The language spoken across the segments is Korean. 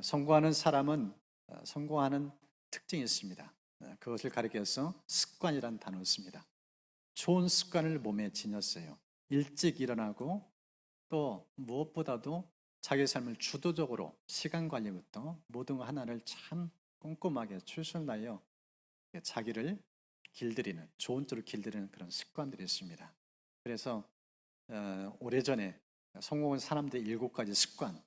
성공하는 사람은 성공하는 특징이 있습니다. 그것을 가리켜서 습관이라는 단어를 씁니다. 좋은 습관을 몸에 지녔어요. 일찍 일어나고 또 무엇보다도 자기 삶을 주도적으로 시간 관리부터 모든 하나를 참 꼼꼼하게 최선을 다하여 자기를 길들이는, 좋은 쪽으로 길들이는 그런 습관들이 있습니다. 그래서 오래전에 성공한 사람들의 7가지 습관,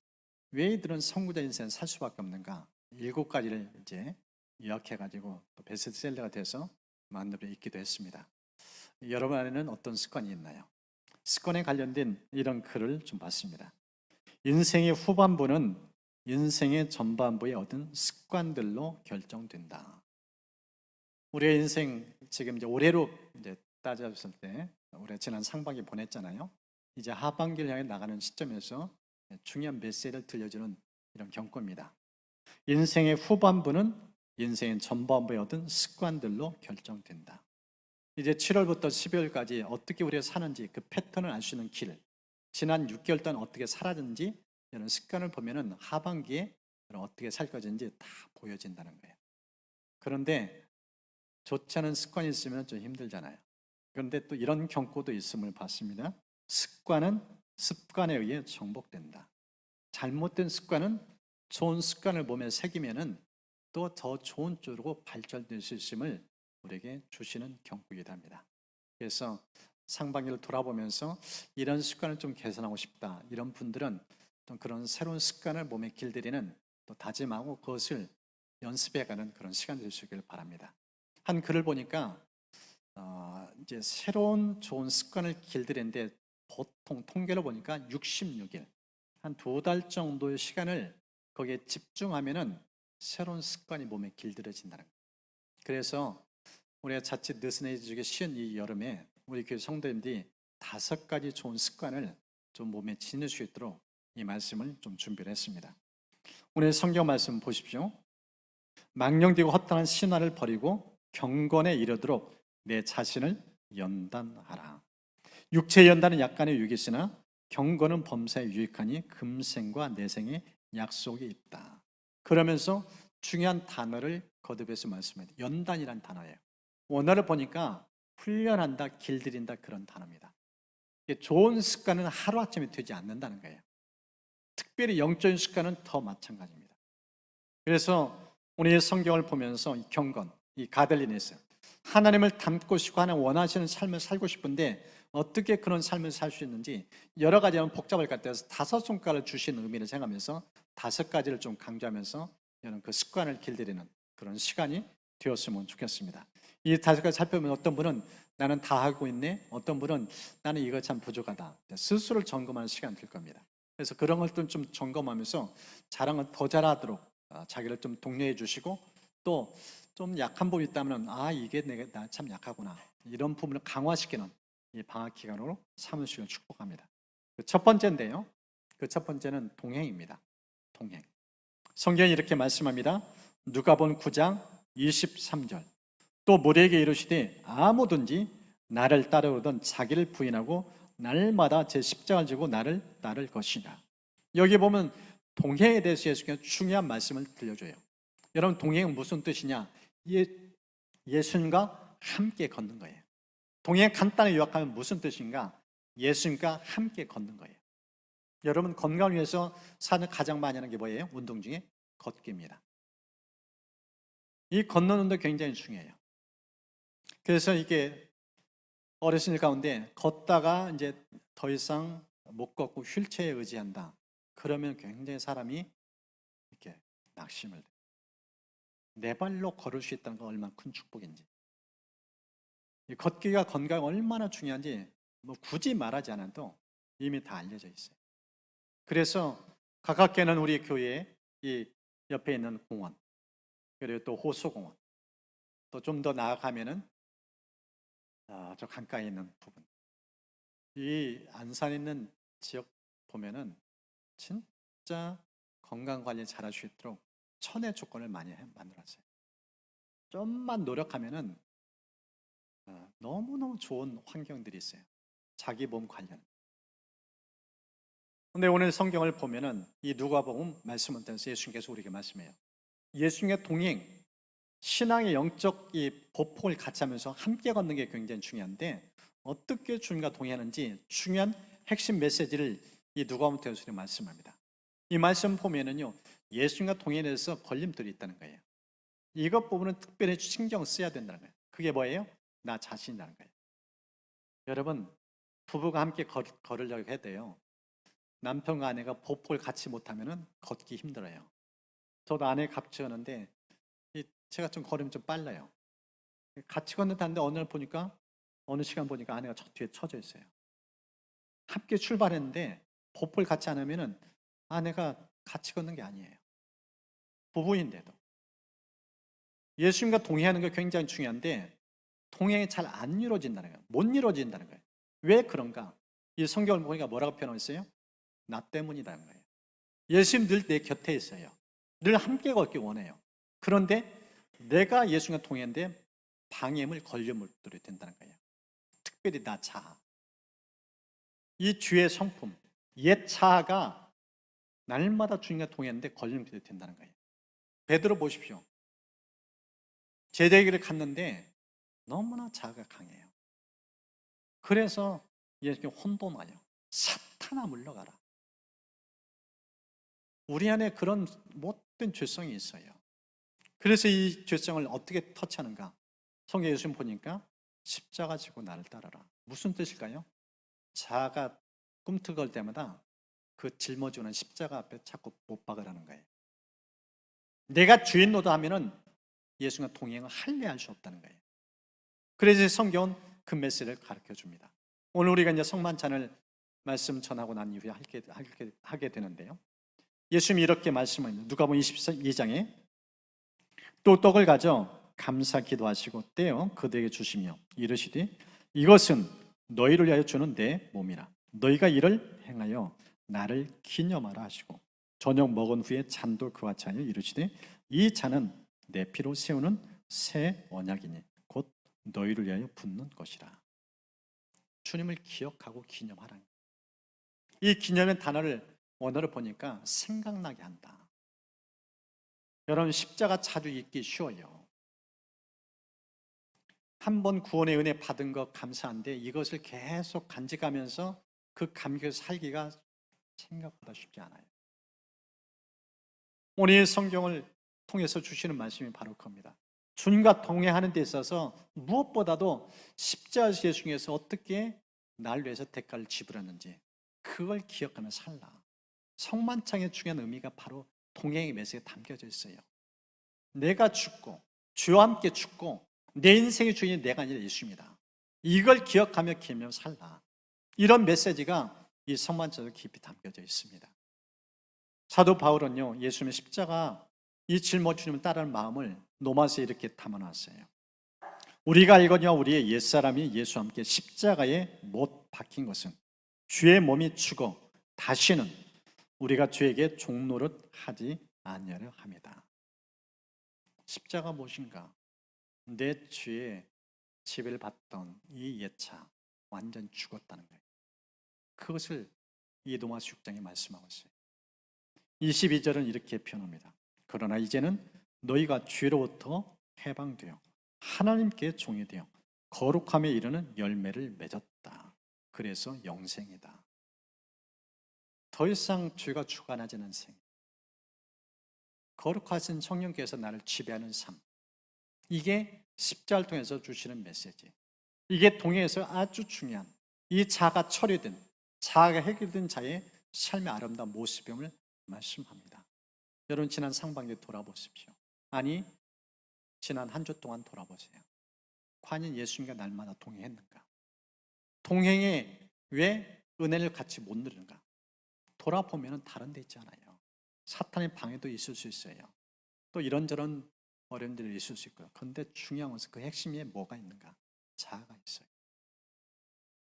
왜 이들은 성공자 인생을 살 수밖에 없는가? 7가지를 이제 요약해가지고 또 베스트셀러가 돼서 만들어 있기도 했습니다. 여러분 안에는 어떤 습관이 있나요? 습관에 관련된 이런 글을 좀 봤습니다. 인생의 후반부는 인생의 전반부의 얻은 습관들로 결정된다. 우리의 인생 지금 이제 올해로 이제 따졌을 때 올해 지난 상반기 보냈잖아요. 이제 하반기를 향해 나가는 시점에서 중요한 메시지를 들려주는 이런 경고입니다. 인생의 후반부는 인생의 전반부에 얻은 습관들로 결정된다. 이제 7월부터 12월까지 어떻게 우리가 사는지 그 패턴을 알 수 있는 길, 지난 6개월 동안 어떻게 살았는지 이런 습관을 보면은 하반기에 어떻게 살 것인지 다 보여진다는 거예요. 그런데 좋지 않은 습관이 있으면 좀 힘들잖아요. 그런데 또 이런 경고도 있음을 봤습니다. 습관은 습관에 의해 정복된다. 잘못된 습관은 좋은 습관을 몸에 새기면은 또 더 좋은 쪽으로 발전될 수 있음을 우리에게 주시는 경고이기도 합니다. 그래서 상반기를 돌아보면서 이런 습관을 좀 개선하고 싶다, 이런 분들은 또 그런 새로운 습관을 몸에 길들이는 또 다짐하고 그것을 연습해가는 그런 시간 될 수 있기를 바랍니다. 한 글을 보니까 이제 새로운 좋은 습관을 길들이는데 보통 통계로 보니까 66일, 한 2달 정도의 시간을 거기에 집중하면은 새로운 습관이 몸에 길들여진다는 거예요. 그래서 우리가 자칫 느슨해지기 쉬운 이 여름에 우리 교회 성도님들이 5가지 좋은 습관을 좀 몸에 지닐 수 있도록 이 말씀을 좀 준비를 했습니다. 오늘 성경 말씀 보십시오. 망령되고 허탄한 신화를 버리고 경건에 이르도록 내 자신을 연단하라. 육체의 연단은 약간의 유익이 있으나 경건은 범사에 유익하니 금생과 내생의 약속이 있다. 그러면서 중요한 단어를 거듭해서 말씀해요. 연단이란 단어예요. 원어를 보니까 훈련한다, 길들인다 그런 단어입니다. 좋은 습관은 하루아침에 되지 않는다는 거예요. 특별히 영적인 습관은 더 마찬가지입니다. 그래서 오늘 성경을 보면서 이 경건, 이 가들리네스, 하나님을 닮고 싶고 하나님 원하시는 삶을 살고 싶은데 어떻게 그런 삶을 살 수 있는지 여러 가지 복잡할 것 같아서 5손가락을 주신 의미를 생각하면서 5가지를 좀 강조하면서 저는 그 습관을 길들이는 그런 시간이 되었으면 좋겠습니다. 이 5가지 살펴보면 어떤 분은 나는 다 하고 있네, 어떤 분은 나는 이거 참 부족하다, 스스로를 점검하는 시간이 될 겁니다. 그래서 그런 것들 좀 점검하면서 자랑을 더 잘하도록 자기를 좀 독려해 주시고 또 좀 약한 부분이 있다면 이게 나 참 약하구나, 이런 부분을 강화시키는 이 방학 기간으로 삼으시길 축복합니다. 첫 번째인데요, 그 첫 번째는 동행입니다. 동행. 성경이 이렇게 말씀합니다. 누가복음 9장 23절. 또 무리에게 이르시되 아무든지 나를 따르거든 자기를 부인하고 날마다 제 십자가를 지고 나를 따를 것이다. 여기 보면 동행에 대해서 예수께서 중요한 말씀을 들려줘요. 여러분, 동행은 무슨 뜻이냐? 예수님과 함께 걷는 거예요. 동행 간단히 요약하면 무슨 뜻인가? 예수님과 함께 걷는 거예요. 여러분, 건강을 위해서 사는 가장 많이 하는 게 뭐예요? 운동 중에 걷기입니다. 이 걷는 운동 굉장히 중요해요. 그래서 이게 어르신들 가운데 걷다가 이제 더 이상 못 걷고 휠체어에 의지한다. 그러면 굉장히 사람이 이렇게 낙심을 해요. 내 발로 걸을 수 있다는 건 얼마나 큰 축복인지. 이 걷기가 건강에 얼마나 중요한지 뭐 굳이 말하지 않아도 이미 다 알려져 있어요. 그래서 가깝게는 우리 교회 이 옆에 있는 공원, 그리고 또 호수공원, 또 좀 더 나아가면은 저 강가에 있는 부분, 이 안산에 있는 지역 보면은 진짜 건강 관리 잘할 수 있도록 천혜 조건을 많이 만들었어요. 좀만 노력하면은 너무너무 좋은 환경들이 있어요. 자기 몸 관련. 근데 오늘 성경을 보면은 이 누가복음 말씀을 통해서 예수님께서 우리에게 말씀해요. 예수님의 동행, 신앙의 영적 이 보폭을 같이 하면서 함께 걷는 게 굉장히 중요한데 어떻게 주님과 동행하는지 중요한 핵심 메시지를 이 누가복음 통해서 말씀합니다. 이 말씀 보면은요, 예수님과 동행에서 걸림돌이 있다는 거예요. 이것 부분은 특별히 신경 써야 된다는 거예요. 그게 뭐예요? 나 자신이라는 거예요. 여러분, 부부가 함께 걸으려고 해도요, 남편과 아내가 보폭을 같이 못하면 걷기 힘들어요. 저도 아내 같이 걷는데 제가 좀 걸으면 좀 빨라요. 같이 걷는다는데 어느 날 보니까 어느 시간 보니까 아내가 저 뒤에 처져 있어요. 함께 출발했는데 보폭을 같이 안 하면은 아내가 같이 걷는 게 아니에요. 부부인데도. 예수님과 동행하는 게 굉장히 중요한데 동행이 잘 안 이루어진다는 거예요. 못 이루어진다는 거예요. 왜 그런가? 이 성경을 보니까 뭐라고 표현했어요? 나 때문이라는 거예요. 예수님 늘 내 곁에 있어요. 늘 함께 걷기 원해요. 그런데 내가 예수님과 동행하는데 방해물, 걸림돌이 된다는 거예요. 특별히 나 자아. 이 주의 성품, 옛 자아가 날마다 주님과 동행하는데 걸림돌이 된다는 거예요. 베드로 보십시오. 제자에게 갔는데 너무나 자아가 강해요. 그래서 예수님 혼돈하여 사탄아 물러가라. 우리 안에 그런 못된 죄성이 있어요. 그래서 이 죄성을 어떻게 터치하는가? 성경 예수님 보니까 십자가 지고 나를 따라라. 무슨 뜻일까요? 자아가 꿈틀거릴 때마다 그 짊어지는 십자가 앞에 자꾸 못 박으라는 거예요. 내가 주인 노릇하면은 예수님과 동행을 할래할 수 없다는 거예요. 그래서 성경은 그 메시지를 가르쳐 줍니다. 오늘 우리가 이제 성만찬을 말씀 전하고 난 이후에 하게 되는데요. 예수님이 이렇게 말씀합니다. 누가복음 22장에 또 떡을 가져 감사 기도하시고 떼어 그들에게 주시며 이르시되 이것은 너희를 위하여 주는 내 몸이라. 너희가 이를 행하여 나를 기념하라 하시고 저녁 먹은 후에 잔도 그와 같이 하여 이르시되 이 잔은 내 피로 세우는 새 언약이니 곧 너희를 위하여 붓는 것이라. 주님을 기억하고 기념하라. 이 기념의 언어를 보니까 생각나게 한다. 여러분 십자가 자주 잊기 쉬워요. 한 번 구원의 은혜 받은 것 감사한데 이것을 계속 간직하면서 그 감격을 살기가 생각보다 쉽지 않아요. 오늘 성경을 통해서 주시는 말씀이 바로 그겁니다. 주님과 동행하는 데 있어서 무엇보다도 십자가 예수님께서 어떻게 날 위해서 대가를 지불했는지 그걸 기억하며 살라. 성만찬의 중요한 의미가 바로 동행의 메시지에 담겨져 있어요. 내가 죽고 주와 함께 죽고 내 인생의 주인이 내가 아니라 예수입니다. 이걸 기억하며 기념하며 살라. 이런 메시지가 이 성만찬에 깊이 담겨져 있습니다. 사도 바울은요, 예수님의 십자가 이 짊어지는 따르는 마음을 로마서에 이렇게 담아놨어요. 우리가 알거니와 우리의 옛사람이 예수와 함께 십자가에 못 박힌 것은 주의 몸이 죽어 다시는 우리가 주에게 종노릇 하지 아니하려 함이다. 십자가 무엇인가? 내 주의 지배를 받던 이 옛차 완전 죽었다는 거예요. 그것을 이 로마서 6장에 말씀하고 있어요. 22절은 이렇게 표현합니다. 그러나 이제는 너희가 죄로부터 해방되어 하나님께 종이 되어 거룩함에 이르는 열매를 맺었다. 그래서 영생이다. 더 이상 죄가 주관하지는 생. 거룩하신 성령께서 나를 지배하는 삶. 이게 십자가를 통해서 주시는 메시지. 이게 동행에서 아주 중요한 이 자아가 처리된 자아가 해결된 자의 삶의 아름다운 모습임을 말씀합니다. 여러분 지난 상반기에 돌아보십시오. 아니 지난 한 주 동안 돌아보세요. 과연 예수님과 날마다 동행했는가? 동행에 왜 은혜를 같이 못 누리는가? 돌아보면 다른 데 있잖아요. 사탄의 방해도 있을 수 있어요. 또 이런저런 어려움들이 있을 수 있고요. 그런데 중요한 것은 그 핵심에 뭐가 있는가? 자아가 있어요.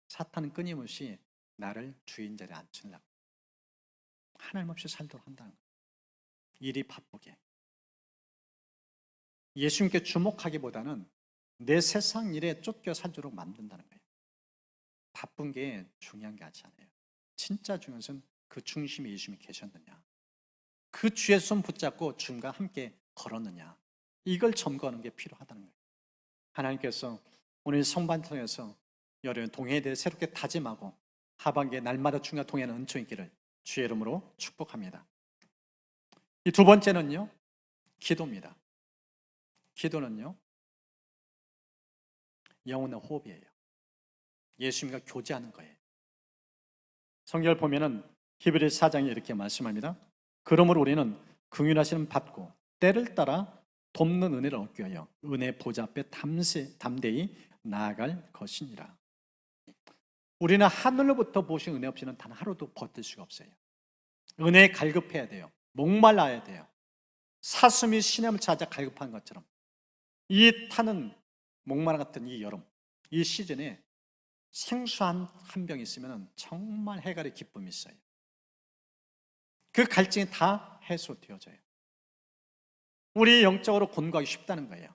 사탄은 끊임없이 나를 주인 자리에 앉히려고 하나님 없이 살도록 한다는 거예요. 일이 바쁘게. 예수님께 주목하기보다는 내 세상 일에 쫓겨 살도록 만든다는 거예요. 바쁜 게 중요한 게 아니잖아요. 진짜 중요한 것은 그 중심에 예수님이 계셨느냐, 그 주의 손 붙잡고 주님과 함께 걸었느냐, 이걸 점거하는 게 필요하다는 거예요. 하나님께서 오늘 성반 통해서 여러분 동해에 대해 새롭게 다짐하고 하반기에 날마다 주님과 동행하는 은총이 있기를 주의 이름으로 축복합니다. 이 두 번째는요, 기도입니다. 기도는요, 영혼의 호흡이에요. 예수님과 교제하는 거예요. 성경을 보면은 히브리서 4장에 이렇게 말씀합니다. 그러므로 우리는 긍휼하심을 받고 때를 따라 돕는 은혜를 얻기 위하여 은혜 보좌 앞에 담대히 나아갈 것이니라. 우리는 하늘로부터 보신 은혜 없이는 단 하루도 버틸 수가 없어요. 은혜에 갈급해야 돼요. 목말라야 돼요. 사슴이 시냇을 찾아 갈급한 것처럼 이 타는 목마름 같은 이 여름, 이 시즌에 생수 한 병 있으면 정말 해갈의 기쁨이 있어요. 그 갈증이 다 해소되어져요. 우리 영적으로 곤고하기 쉽다는 거예요.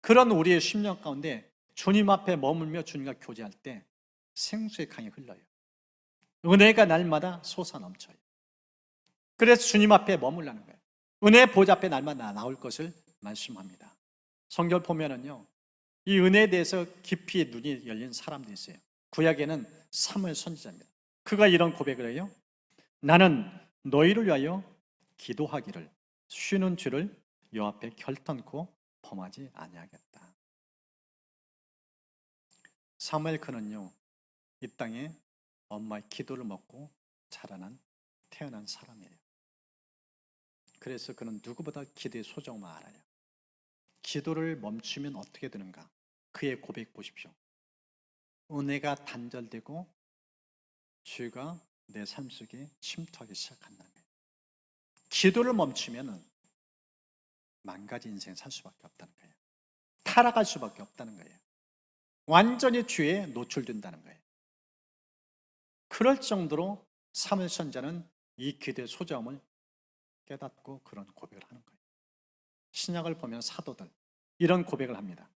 그런 우리의 심령 가운데 주님 앞에 머물며 주님과 교제할 때 생수의 강이 흘러요. 은혜가 날마다 솟아넘쳐요. 그래서 주님 앞에 머물라는 거예요. 은혜 보좌 앞에 날마다 나올 것을 말씀합니다. 성경을 보면은요, 이 은혜에 대해서 깊이 눈이 열린 사람들이 있어요. 구약에는 사무엘 선지자입니다. 그가 이런 고백을 해요. 나는 너희를 위하여 기도하기를 쉬는 주를 여 앞에 결단코 범하지 아니하겠다. 사무엘 그는요, 이 땅에 엄마의 기도를 먹고 태어난 사람이에요. 그래서 그는 누구보다 기도의 소중함을 알아요. 기도를 멈추면 어떻게 되는가? 그의 고백 보십시오. 은혜가 단절되고 죄가 내 삶 속에 침투하기 시작한다는 거예요. 기도를 멈추면 망가진 인생 살 수밖에 없다는 거예요. 타락할 수밖에 없다는 거예요. 완전히 죄에 노출된다는 거예요. 그럴 정도로 사무엘 선지자는 이 기도의 소중함을 깨닫고 그런 고백을 하는 거예요. 신약을 보면 사도들 이런 고백을 합니다.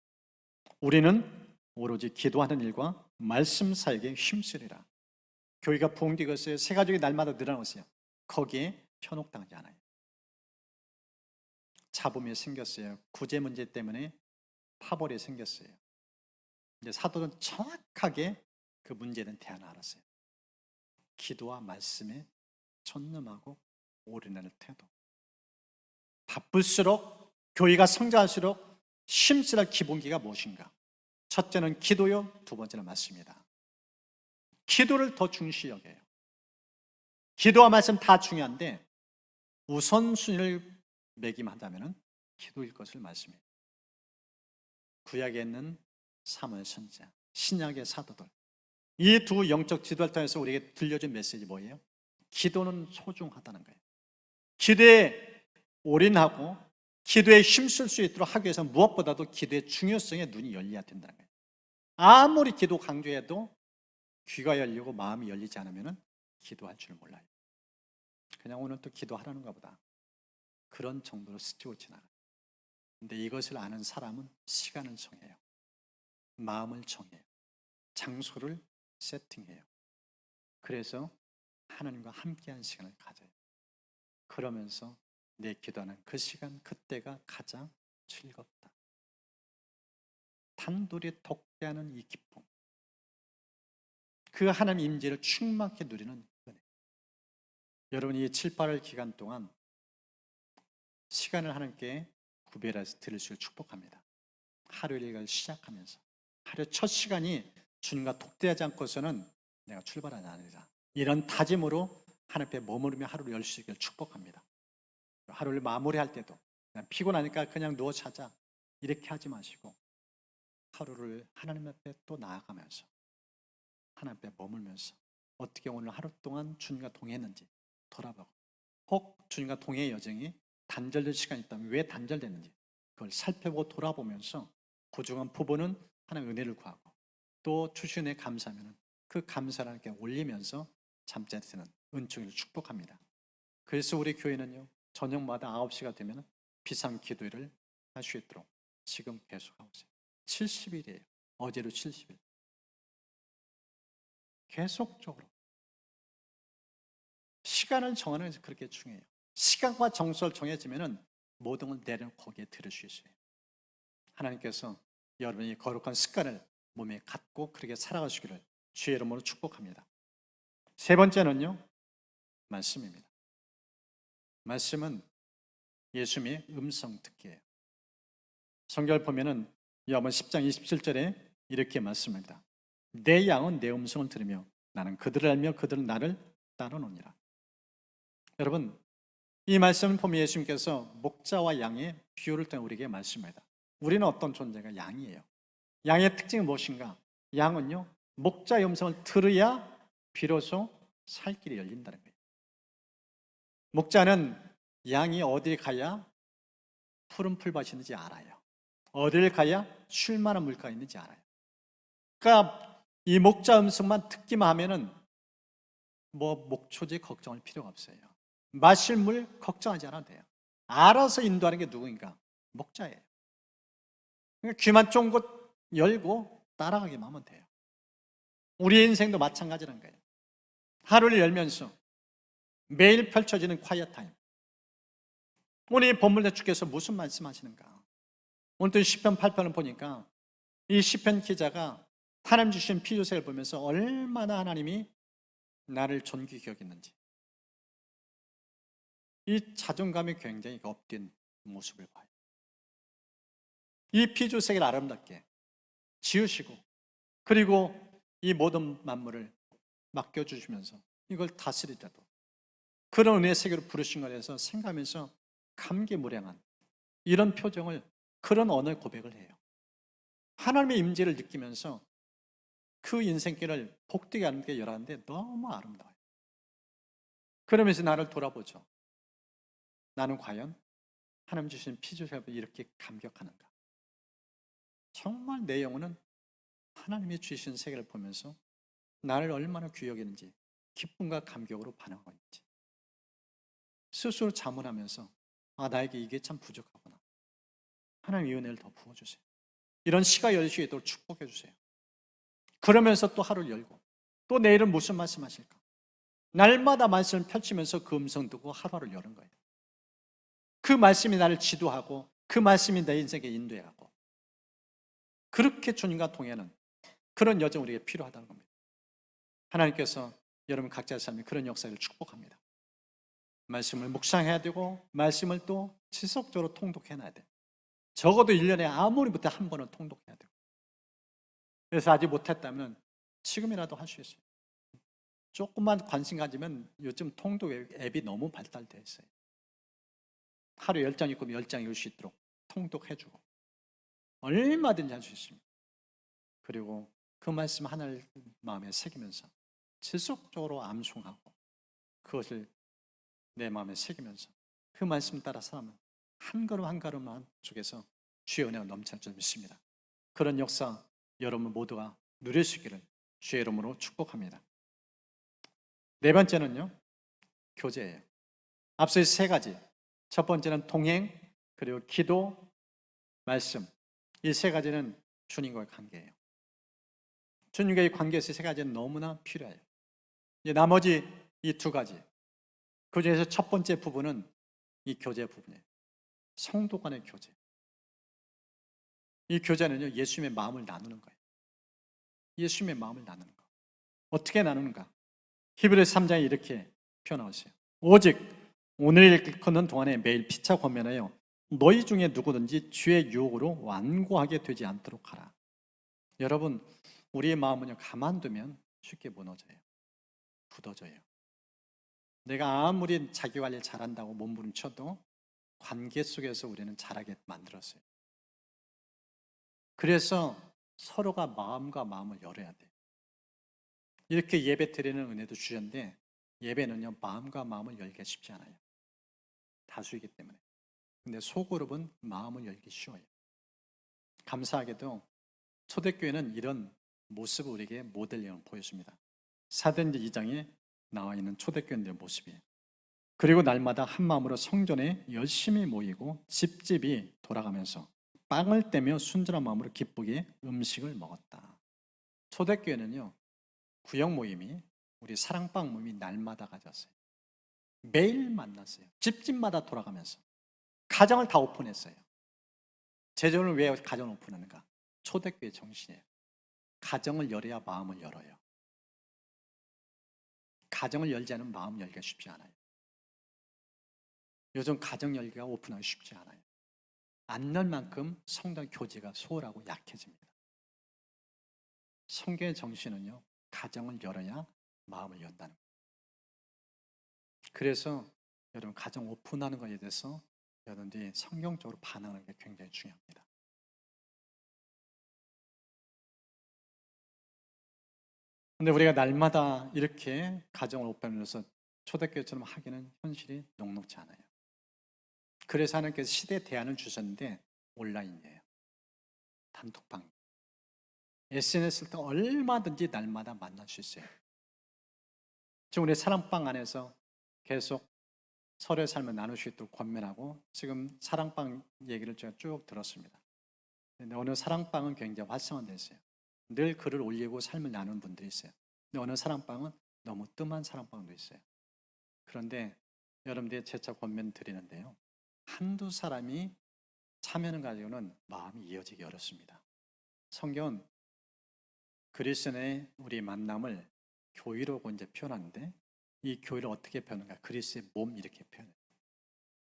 우리는 오로지 기도하는 일과 말씀 사역에 힘쓰리라. 교회가 부흥되고 있어요. 새 가족이 날마다 늘어나고 거기에 현혹당하지 않아요. 잡음이 생겼어요. 구제 문제 때문에 파벌이 생겼어요. 이제 사도는 정확하게 그 문제에 대한 대안을 알았어요. 기도와 말씀에 전념하고 올인하는 태도. 바쁠수록 교회가 성장할수록 힘쓰라 기본기가 무엇인가? 첫째는 기도요, 두 번째는 말씀이다. 기도를 더 중시 여겨요. 기도와 말씀 다 중요한데 우선순위를 매김하자면 기도일 것을 말씀해요. 구약에 있는 사무엘 선지자, 신약의 사도들, 이 두 영적 지도를 통해서 우리에게 들려준 메시지 뭐예요? 기도는 소중하다는 거예요. 기도에 올인하고 기도에 힘쓸 수 있도록 하기 위해서 무엇보다도 기도의 중요성에 눈이 열려야 된다는 거예요. 아무리 기도 강조해도 귀가 열리고 마음이 열리지 않으면 기도할 줄 몰라요. 그냥 오늘 또 기도하라는가 보다, 그런 정도로 스치고 지나가요. 근데 이것을 아는 사람은 시간을 정해요. 마음을 정해요. 장소를 세팅해요. 그래서 하나님과 함께한 시간을 가져요. 그러면서 내 기도하는 그 시간, 그때가 가장 즐겁다. 단둘이 독대하는 이 기쁨, 그 하나님 임재를 충만하게 누리는 은혜. 여러분이 7, 8월 기간 동안 시간을 하나님께 구별해서 들을 수 축복합니다. 하루 일과를 시작하면서 하루 첫 시간이 주님과 독대하지 않고서는 내가 출발하지 않으리라, 이런 다짐으로 하나님 앞에 머무르며 하루를 열 수 있기를 축복합니다. 하루를 마무리할 때도 그냥 피곤하니까 그냥 누워 자자 이렇게 하지 마시고 하루를 하나님 앞에 또 나아가면서 하나님 앞에 머물면서 어떻게 오늘 하루 동안 주님과 동행했는지 돌아보고, 혹 주님과 동행의 여정이 단절된 시간이 있다면 왜 단절됐는지 그걸 살펴보고 돌아보면서 부족한 부분은 하나님의 은혜를 구하고 또 주신 은혜 감사하면 그 감사를 하나님께 올리면서 잠자리에는 은총을 축복합니다. 그래서 우리 교회는요, 저녁마다 9시가 되면 비상 기도회를 할 수 있도록 지금 계속하고 있어요. 70일이에요. 어제로 70일. 계속적으로 시간을 정하는 것이 그렇게 중요해요. 시간과 정수를 정해지면은 모든 걸 내려놓고 거기에 들을 수 있어요. 하나님께서 여러분이 거룩한 습관을 몸에 갖고 그렇게 살아가시기를 주의 이름으로 축복합니다. 세 번째는요, 말씀입니다. 말씀은 예수님의 음성 듣기예요. 성경을 보면은 요한복음 10장 27절에 이렇게 말씀합니다. 내 양은 내 음성을 들으며 나는 그들을 알며 그들은 나를 따르느니라. 여러분, 이 말씀을 보면 예수님께서 목자와 양의 비유를 통해 우리에게 말씀합니다. 우리는 어떤 존재가? 양이에요. 양의 특징이 무엇인가? 양은요, 목자의 음성을 들어야 비로소 살 길이 열린다는 거예요. 목자는 양이 어딜 가야 푸른 풀밭이 있는지 알아요. 어딜 가야 쉴 만한 물가가 있는지 알아요. 그러니까 이 목자 음성만 듣기만 하면은 목초지 걱정할 필요가 없어요. 마실 물 걱정하지 않아도 돼요. 알아서 인도하는 게 누구인가? 목자예요. 그러니까 귀만 쫑긋 열고 따라가기만 하면 돼요. 우리의 인생도 마찬가지라는 거예요. 하루를 열면서 매일 펼쳐지는 콰이어 타임. 오늘 본문에 주께서 무슨 말씀하시는가? 오늘 또 시편 8편을 보니까 이 시편 기자가 하나님 주신 피조세를 보면서 얼마나 하나님이 나를 존귀히 여겼는지, 이 자존감이 굉장히 업된 모습을 봐요. 이 피조세계를 아름답게 지으시고 그리고 이 모든 만물을 맡겨주시면서 이걸 다스리라도 그런 은혜의 세계로 부르신 것에 대해서 생각하면서 감개무량한 이런 표정을, 그런 언어의 고백을 해요. 하나님의 임재를 느끼면서 그 인생길을 복되게 하는 게 열하는데 너무 아름다워요. 그러면서 나를 돌아보죠. 나는 과연 하나님 주신 피조세계를 이렇게 감격하는가? 정말 내 영혼은 하나님이 주신 세계를 보면서 나를 얼마나 귀히 여기는지, 기쁨과 감격으로 반응하고 있는지 스스로 자문하면서 나에게 이게 참 부족하구나. 하나님 이 은혜를 더 부어주세요. 이런 시가 열릴 수 있도록 축복해 주세요. 그러면서 또 하루를 열고 또 내일은 무슨 말씀하실까? 날마다 말씀을 펼치면서 그 음성 듣고 하루를 여는 거예요. 그 말씀이 나를 지도하고 그 말씀이 내 인생에 인도해가고, 그렇게 주님과 동행하는 그런 여정 우리에게 필요하다는 겁니다. 하나님께서 여러분 각자의 삶에 그런 역사를 축복합니다. 말씀을 묵상해야 되고 말씀을 또 지속적으로 통독해놔야 돼요. 적어도 1년에 아무리 못해 한 번은 통독해야 되고, 그래서 아직 못했다면 지금이라도 할 수 있어요. 조금만 관심 가지면 요즘 통독 앱이 너무 발달되어 있어요. 하루 10장 읽고 10장 읽을 수 있도록 통독해주고 얼마든지 할 수 있습니다. 그리고 그 말씀 하나를 마음에 새기면서 지속적으로 암송하고 그것을 내 마음에 새기면서 그 말씀 따라 살아가면 한 걸음 한 걸음만 쪽에서 주의 은혜가 넘칠 줄 믿습니다. 그런 역사 여러분 모두가 누릴 수 있기를 주의 이름으로 축복합니다. 네 번째는요, 교제예요. 앞서 이 세 가지, 첫 번째는 동행, 그리고 기도, 말씀, 이 세 가지는 주님과의 관계예요. 주님과의 관계에서 세 가지는 너무나 필요해요. 나머지 이 두 가지, 그 중에서 첫 번째 부분은 이 교제 부분이에요. 성도 간의 교제. 이 교제는요, 예수님의 마음을 나누는 거예요. 예수님의 마음을 나누는 거. 어떻게 나누는가? 히브리서 3장에 이렇게 표현하고 있어요. 오직 오늘 읽는 동안에 매일 피차 권면하여 너희 중에 누구든지 주의 유혹으로 완고하게 되지 않도록 하라. 여러분, 우리의 마음은요, 가만두면 쉽게 무너져요. 굳어져요. 내가 아무리 자기 관리 잘한다고 몸부림쳐도 관계 속에서 우리는 잘하게 만들었어요. 그래서 서로가 마음과 마음을 열어야 돼요. 이렇게 예배 드리는 은혜도 주셨는데 예배는요, 마음과 마음을 열기가 쉽지 않아요. 다수이기 때문에. 근데 소그룹은 마음을 열기 쉬워요. 감사하게도 초대교회는 이런 모습을 우리에게 모델링을 보여줍니다. 사도행전 2장에 나와 있는 초대교인들의 모습이에요. 그리고 날마다 한 마음으로 성전에 열심히 모이고 집집이 돌아가면서 빵을 떼며 순전한 마음으로 기쁘게 음식을 먹었다. 초대교회는요, 구역 모임이, 우리 사랑방 모임이 날마다 가졌어요. 매일 만났어요. 집집마다 돌아가면서 가정을 다 오픈했어요. 제자는 왜 가정을 오픈하는가? 초대교회 정신이에요. 가정을 열어야 마음을 열어요. 가정을 열지 않으면 마음 열기가 쉽지 않아요. 요즘 가정 열기가 오픈하기 쉽지 않아요. 안 열 만큼 성당 교제가 소홀하고 약해집니다. 성경의 정신은요, 가정을 열어야 마음을 연다는 거예요. 그래서 여러분 가정 오픈하는 것에 대해서 여러분들이 성경적으로 반응하는 게 굉장히 중요합니다. 근데 우리가 날마다 이렇게 가정을 오픈해서 초대교회처럼 하기는 현실이 녹록지 않아요. 그래서 하나님께서 시대에 대안을 주셨는데 온라인이에요. 단톡방. SNS를 통해 얼마든지 날마다 만날 수 있어요. 지금 우리 사랑방 안에서 계속 서로의 삶을 나눌 수 있도록 권면하고 지금 사랑방 얘기를 제가 쭉 들었습니다. 근데 어느 사랑방은 굉장히 활성화되어 있어요. 늘 글을 올리고 삶을 나누는 분들이 있어요. 근데 어느 사랑방은 너무 뜸한 사랑방도 있어요. 그런데 여러분들이 재차 권면 드리는데요. 한두 사람이 참여는 가지고는 마음이 이어지기 어렵습니다. 성경은 그리스도의 우리 만남을 교회로 이제 표현하는데 이 교회를 어떻게 표현하는가? 그리스도의 몸 이렇게 표현해요.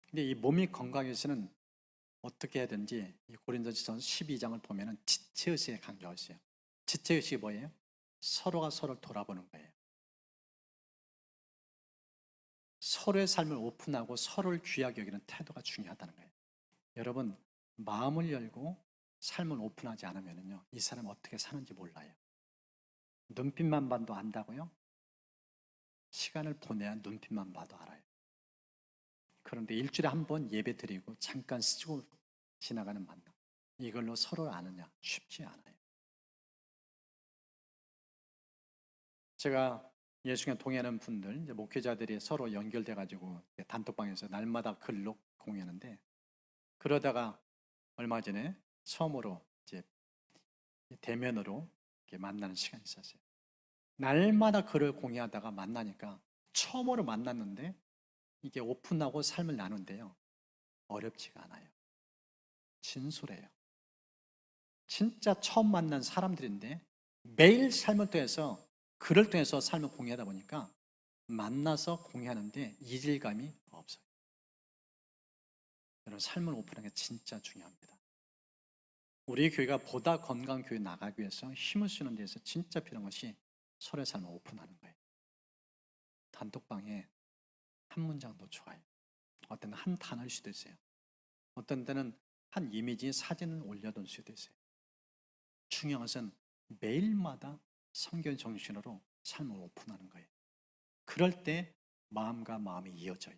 근데 이 몸이 건강해서는 어떻게 해야 되는지 이 고린도전서 12장을 보면은 지체의식에 강조하고 있어요. 지체의식이 뭐예요? 서로가 서로를 돌아보는 거예요. 서로의 삶을 오픈하고 서로를 귀하게 여기는 태도가 중요하다는 거예요. 여러분, 마음을 열고 삶을 오픈하지 않으면요, 이 사람 어떻게 사는지 몰라요. 눈빛만 봐도 안다고요? 시간을 보내야 눈빛만 봐도 알아요. 그런데 일주일에 한 번 예배 드리고 잠깐 스치고 지나가는 만남, 이걸로 서로를 아느냐? 쉽지 않아요. 제가 예수님과 동행하는 분들, 이제 목회자들이 서로 연결돼가지고 단톡방에서 날마다 글로 공유하는데, 그러다가 얼마 전에 처음으로 이제 대면으로 이렇게 만나는 시간이 있었어요. 날마다 글을 공유하다가 만나니까 처음으로 만났는데 이게 오픈하고 삶을 나눈데요, 어렵지가 않아요. 진솔해요. 진짜 처음 만난 사람들인데 매일 삶을 통해서 글을 통해서 삶을 공유하다 보니까 만나서 공유하는데 이질감이 없어요. 여러분, 삶을 오픈하는 게 진짜 중요합니다. 우리 교회가 보다 건강한 교회 나가기 위해서 힘을 쓰는 데서 진짜 필요한 것이 서로의 삶을 오픈하는 거예요. 단톡방에 한 문장도 좋아요. 어떤 때는 한 단어일 수도 있어요. 어떤 때는 한 이미지 사진을 올려둘 수도 있어요. 중요한 것은 매일마다 성경 정신으로 삶을 오픈하는 거예요. 그럴 때 마음과 마음이 이어져요.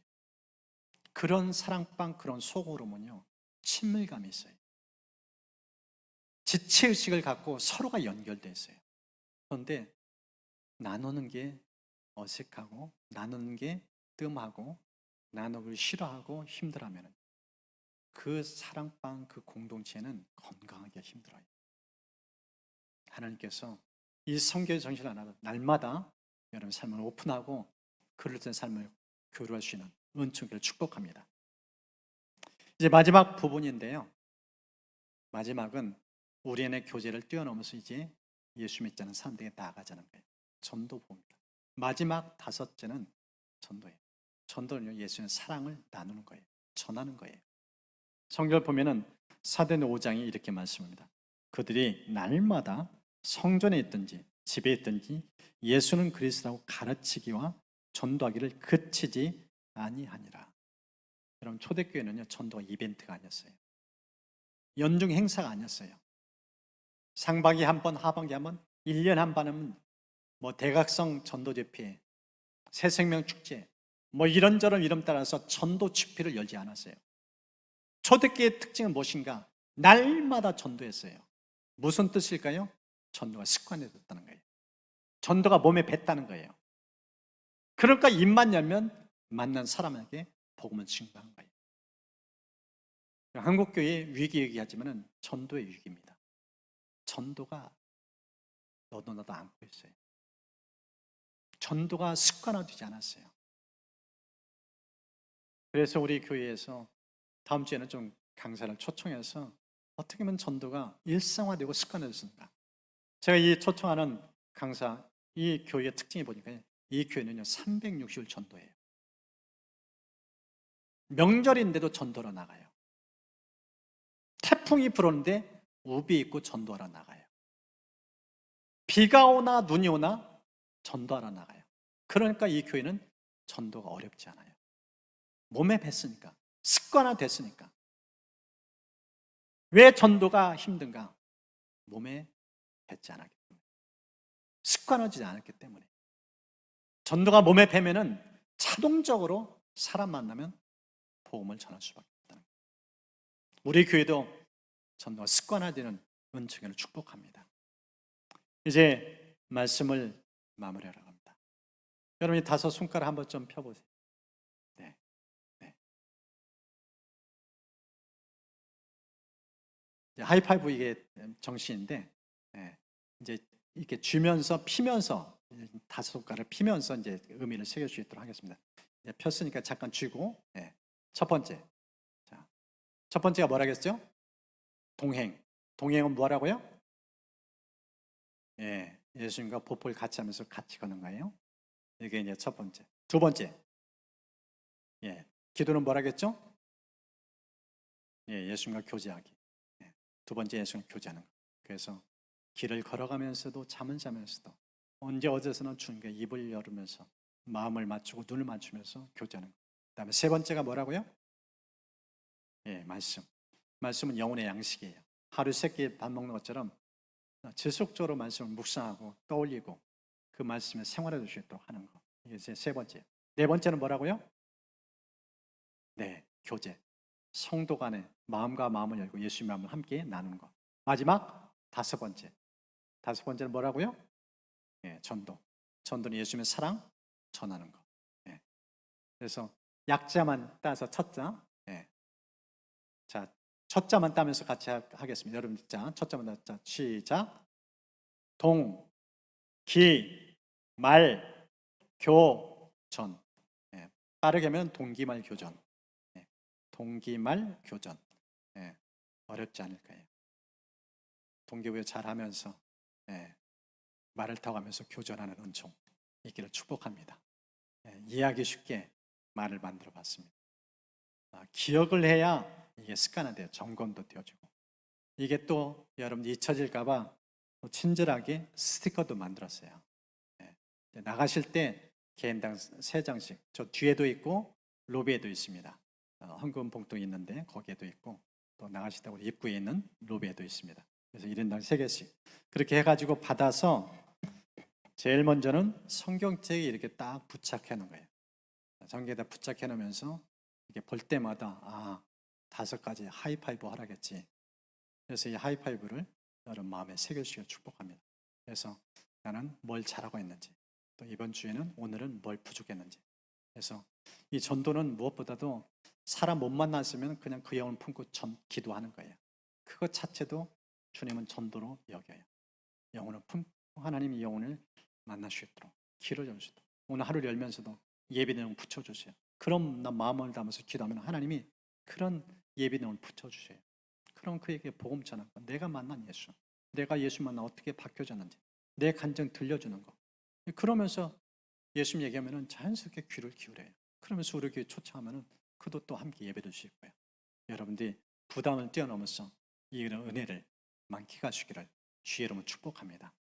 그런 사랑방, 그런 소그룹은요, 친밀감이 있어요. 지체의식을 갖고 서로가 연결되어 있어요. 그런데 나누는 게 어색하고 나누는 게 뜸하고 나누기 싫어하고 힘들어하면 그 사랑방, 그 공동체는 건강하게 힘들어요. 하나님께서 이 성경의 정신을 하나 날마다 여러분 삶을 오픈하고 그릇된 삶을 교류할 수 있는 은총을 축복합니다. 이제 마지막 부분인데요. 마지막은 우리 안의 교제를 뛰어넘어서 이제 예수 믿지 않는 사람들에게 나아가자는 거예요. 전도부입니다. 마지막 다섯째는 전도예요. 전도는요, 예수님의 사랑을 나누는 거예요. 전하는 거예요. 성경을 보면은 사도행전 5장이 이렇게 말씀합니다. 그들이 날마다 성전에 있든지 집에 있든지 예수는 그리스도라고 가르치기와 전도하기를 그치지 아니하니라. 여러분, 초대교회는요, 전도가 이벤트가 아니었어요. 연중 행사가 아니었어요. 상반기 한 번, 하반기 한 번, 1년 한 번은 뭐 대각성 전도 집회, 새생명 축제, 뭐 이런저런 이름 따라서 전도 집회를 열지 않았어요. 초대교회의 특징은 무엇인가? 날마다 전도했어요. 무슨 뜻일까요? 전도가 습관이 됐다는 거예요. 전도가 몸에 뱄다는 거예요. 그러니까 입만 열면 만난 사람에게 복음을 증거한 거예요. 한국교회 위기 얘기하지만 전도의 위기입니다. 전도가 너도 나도 안고 있어요. 전도가 습관화되지 않았어요. 그래서 우리 교회에서 다음 주에는 좀 강사를 초청해서 어떻게 하면 전도가 일상화되고 습관화됐습니다. 제가 이 초청하는 강사, 이 교회의 특징이 보니까 이 교회는요 360일 전도예요. 명절인데도 전도로 나가요. 태풍이 불었는데 우비 입고 전도하러 나가요. 비가 오나 눈이 오나 전도하러 나가요. 그러니까 이 교회는 전도가 어렵지 않아요. 몸에 뱄으니까, 습관화됐으니까. 왜 전도가 힘든가? 몸에 뱄지 않았기 때문에, 습관화되지 않았기 때문에. 전도가 몸에 배면은 자동적으로 사람 만나면 복음을 전할 수밖에 없다는 거예요. 우리 교회도 전도가 습관화되는 은총을 축복합니다. 이제 말씀을 마무리하려고 합니다. 여러분이 5 손가락 한번 좀 펴보세요. 네. 네. 하이파이브 이게 정신인데, 네. 이제 이렇게 쥐면서 피면서 5 손가락을 피면서 이제 의미를 새길 수 있도록 하겠습니다. 네, 폈으니까 잠깐 쥐고, 네. 첫 번째. 자, 첫 번째가 뭐라겠죠? 동행. 동행은 뭐라고요? 예, 예수님과 보포를 같이 하면서 같이 걷는 거예요. 이게 이제 첫 번째. 두 번째. 예, 기도는 뭐라겠죠? 예, 예수님과 교제하기. 예, 두 번째 예수님과 교제하는 거. 그래서 길을 걸어가면서도 잠을 자면서도 언제 어디서는 주님께 입을 열으면서 마음을 맞추고 눈을 맞추면서 교제하는 거. 그다음에 세 번째가 뭐라고요? 예, 말씀. 말씀은 영혼의 양식이에요. 하루 3끼 밥 먹는 것처럼 지속적으로 말씀을 묵상하고 떠올리고 그 말씀에 생활해 수 있도록 하는 거. 이게 세 번째. 네 번째는 뭐라고요? 네, 교제. 성도 간에 마음과 마음을 열고 예수님의 마음을 함께 나누는 것. 마지막 5번째. 5번째는 뭐라고요? 예, 전도. 전도는 예수님의 사랑 전하는 것. 예. 그래서 약자만 따서 첫 자. 예. 자, 첫 자만 따면서 같이 하겠습니다. 여러분, 자, 첫 자만 따. 시작. 동, 기, 말, 교, 전. 예. 빠르게 하면 동기말 교전. 예. 동기말 교전. 예. 어렵지 않을 거예요. 동기부여 잘하면서 예. 말을 타고가면서 교전하는 은총 있기를 축복합니다. 예. 이해하기 쉽게 말을 만들어 봤습니다. 기억을 해야 이게 습관화돼요. 점검도 되어지고. 이게 또 여러분 잊혀질까봐 친절하게 스티커도 만들었어요. 예. 나가실 때 개인당 3장씩, 저 뒤에도 있고 로비에도 있습니다. 헌금 봉투 있는데 거기에도 있고 또 나가실 때 우리 입구에 있는 로비에도 있습니다. 그래서 1인당 3개씩 그렇게 해가지고 받아서 제일 먼저는 성경책에 이렇게 딱 부착해 놓은 거예요. 성경에다 부착해 놓으면서 이렇게 볼 때마다 5가지 하이파이브 하라겠지. 그래서 이 하이파이브를 여러분 마음에 새겨주시길 축복합니다. 그래서 나는 뭘 잘하고 있는지, 또 이번 주에는 오늘은 뭘 부족했는지. 그래서 이 전도는 무엇보다도 사람 못 만났으면 그냥 그 영을 품고 기도하는 거예요. 그것 자체도 주님은 전도로 여겨요. 영혼을 품고 하나님이 영혼을 만날 수 있도록 길을 열어주도록 오늘 하루를 열면서도 예배 내용 붙여주세요. 그럼 나 마음을 담아서 기도하면 하나님이 그런 예배 내용을 붙여주세요. 그럼 그에게 복음 전하는 거, 내가 만난 예수, 내가 예수 만나 어떻게 바뀌어졌는지 내 간증 들려주는 거. 그러면서 예수님 얘기하면 자연스럽게 귀를 기울여요. 그러면서 우리 교회 초청하면 그도 또 함께 예배 드실 거예요. 여러분들이 부담을 뛰어넘어서 이 은혜를 만끽하시기를 주의 이름으로 축복합니다.